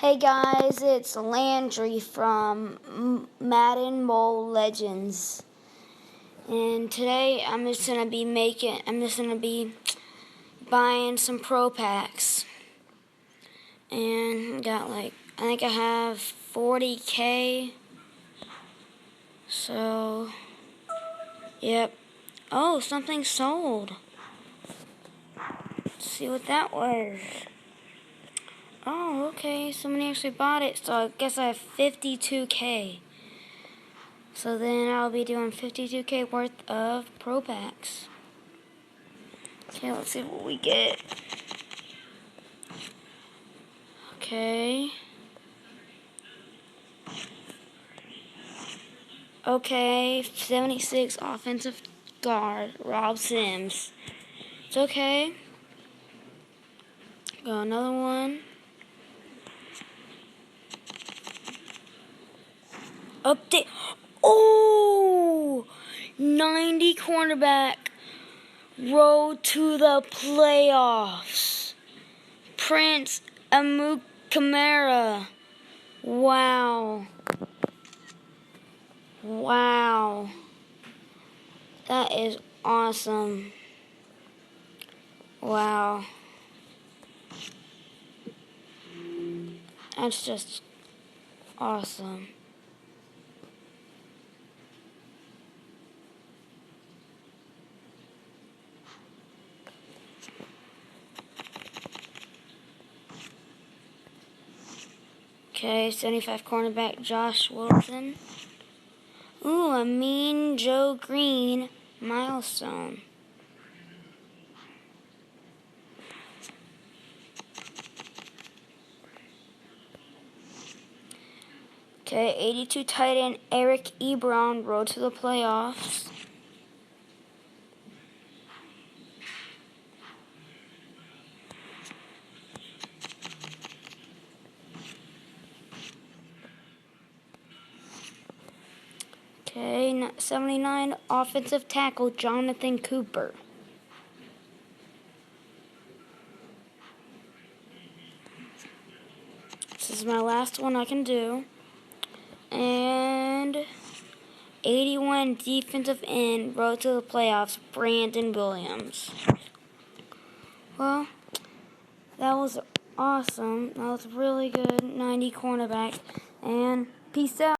Hey guys, it's Landry from MaddenMOLegends, and today I'm just gonna be buying some pro packs, and got I think I have 40K. So, yep. Oh, something sold. Let's see what that was. Oh, okay, somebody actually bought it, so I guess I have 52K. So then I'll be doing 52K worth of pro packs. Okay, let's see what we get. Okay. Okay, 76 offensive guard, Rob Sims. It's okay. Got another one. Update. Oh! 90 cornerback. Road to the playoffs. Prince Amukamara. Wow. Wow. That is awesome. Wow. That's just awesome. Okay, 75 cornerback Josh Wilson. Ooh, a Mean Joe Green milestone. Okay, 82 tight end Eric Ebron, road to the playoffs. Okay, 79 offensive tackle Jonathan Cooper. This is my last one I can do. And 81 defensive end, road to the playoffs, Brandon Williams. Well, that was awesome. That was really good. 90 cornerback. And peace out.